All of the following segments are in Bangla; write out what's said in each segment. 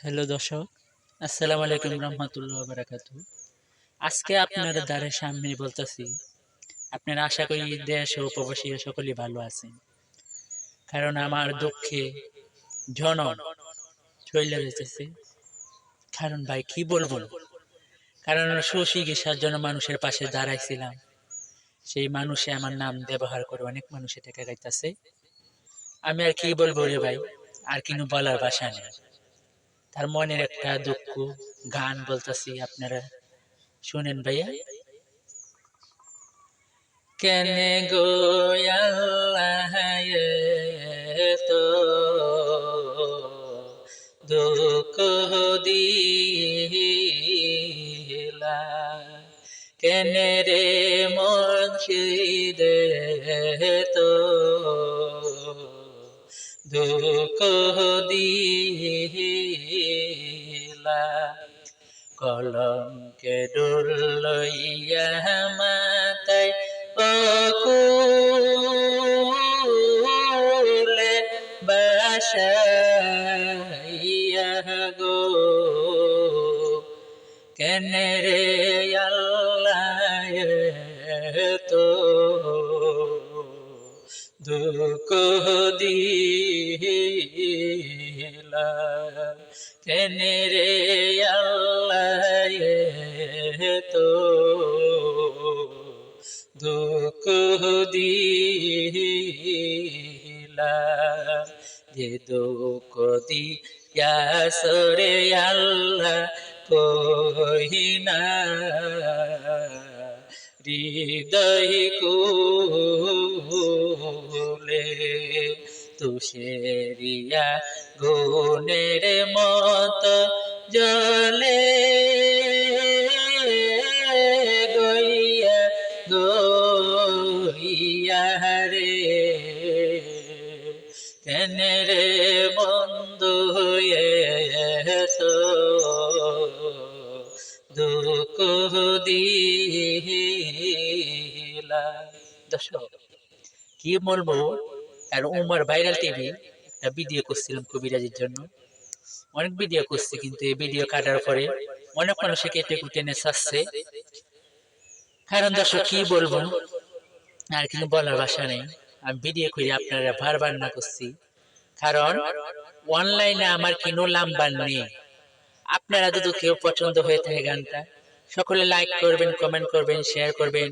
হ্যালো দর্শক, আসসালামু আলাইকুম রহমতুল্লাহ বারাকাতু। আজকে আপনার দ্বারে সামনে বলতেছি, আপনারা আশা করি দেশ ও প্রবাসী সকলেই ভালো আছেন। কারণ আমার দুঃখে জনম চলে যেতেছে। কারণ ভাই কি বলবো, কারণ সুচিকিৎসার জন্য মানুষের পাশে দাঁড়াইছিলাম, সেই মানুষে আমার নাম ব্যবহার করে অনেক মানুষে টাকা গাইতেছে। আমি আর কি বলবো রে ভাই, আর কিন্তু বলার ভাষা নেই। তার মনের একটা দুঃখ গান বলতেছি, আপনারা শুনেন ভাইয়া। কেনে গো আল্লাহ তো দুঃখ দিলা, কেনে রে মুর্শিদ তো দুঃখ দিলা। কলঙ্কে ডোর লইয়া মাতায় অকুলে বাসাইয়া গো, কেনে রে আল্লাহ তো দুঃখ দিলা, কেনে রে আল্লাহ তো দুঃখ দিলা। যে দুঃখ দিয়া সরে আল্লাহ কহিনা হৃদয় কুলে, তুষেরিয়া গুণের মত জলে গইয়া গইয়া রে, কেনে রে বন্ধু তো দুঃখ দিলা। দর্শক কি বলবো, আর উমার ভাইরাল টিভি একটা ভিডিও করছিলাম কবিরাজের জন্য। অনেক ভিডিও করছি, কিন্তু এই ভিডিও কাটার পরে অনেক মানুষে কেটে কুটে নিয়ে ছাড়ছে। কারণ দর্শক কি বলবো, আর কিন্তু বলার ভাষা নেই। আমি ভিডিও করে আপনারা বারবার না করছি, কারণ অনলাইনে আমার কোনো নাম্বার নেই। আপনারা যদি কেউ পছন্দ হয়ে থাকে গানটা, সকলে লাইক করবেন, কমেন্ট করবেন, শেয়ার করবেন।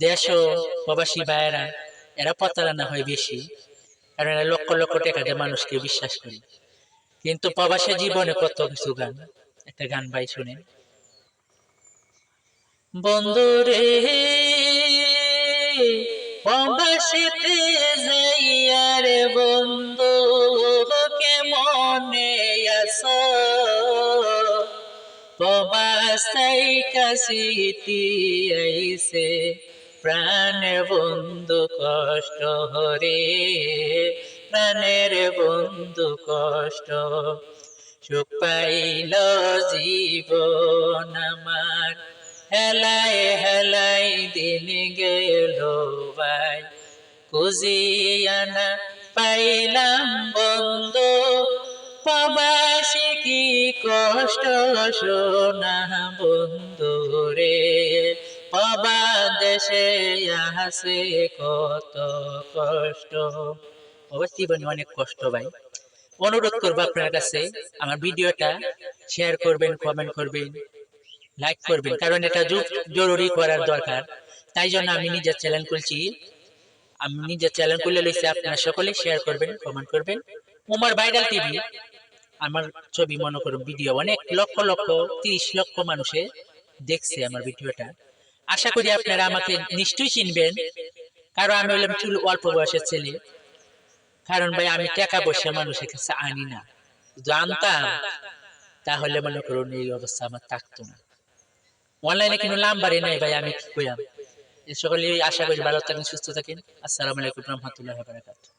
দেশ ও প্রবাসী ভাইয়েরা এরা প্রতারণা হয় বেশি, কারণ এরা লক্ষ লক্ষ টাকা দিয়ে মানুষকে বিশ্বাস করে। কিন্তু প্রবাসী জীবনে কত কিছু গান, একটা গান ভাই শুনেন। বন্ধু রে প্রবাসীতে যাইয়া রে বন্ধু কেমনে আছো, প্রবাস থাইকা স্মৃতি আইছে প্রাণের বন্ধু কষ্ট হরে, প্রাণের বন্ধু কষ্ট। সুখ পাইল জীবন আমার হেলায় হেলায় দিন গেল ভাই, খুঁজিয়া না পাইলাম বন্ধু প্রবাসী কি কষ্ট শোনা বন্ধু রে, প্রবাস দেশে আছে কত কষ্ট। প্রবাস জীবনে অনেক কষ্ট ভাই। অনুরোধ করবো আপনার কাছে, আমার ভিডিওটা শেয়ার করবেন, কমেন্ট করবেন, লাইক করবেন, কারণ এটা জরুরি করার দরকার। তাই জন্য আমি নিজের চ্যানেল খুলছি, আমি নিজের চ্যানেল খুলে লইছি। আপনারা সকলে শেয়ার করবেন, কমেন্ট করবেন। উমার ভাইরাল টিভি আমার ছবি মনে করুন ভিডিও অনেক লক্ষ লক্ষ 30 লক্ষ মানুষে দেখছে আমার ভিডিওটা। আশা করি আপনারা আমাকে নিশ্চয়ই চিনবেন, কারণ আমি হলাম চুল অল্প বয়সের ছেলে। কারণ ভাই আমি টাকা পয়সা মানুষের কাছে আনি না, জানতাম তাহলে মনে করুন এই অবস্থা আমার থাকতো না। অনলাইনে কিন্তু নাম্বারই নাই ভাই, আমি কি কইলাম। সকলে আশা করি ভালো থাকেন, সুস্থ থাকেন। আসসালামু আলাইকুম রহমতুল্লাহ বারাকাতুহু।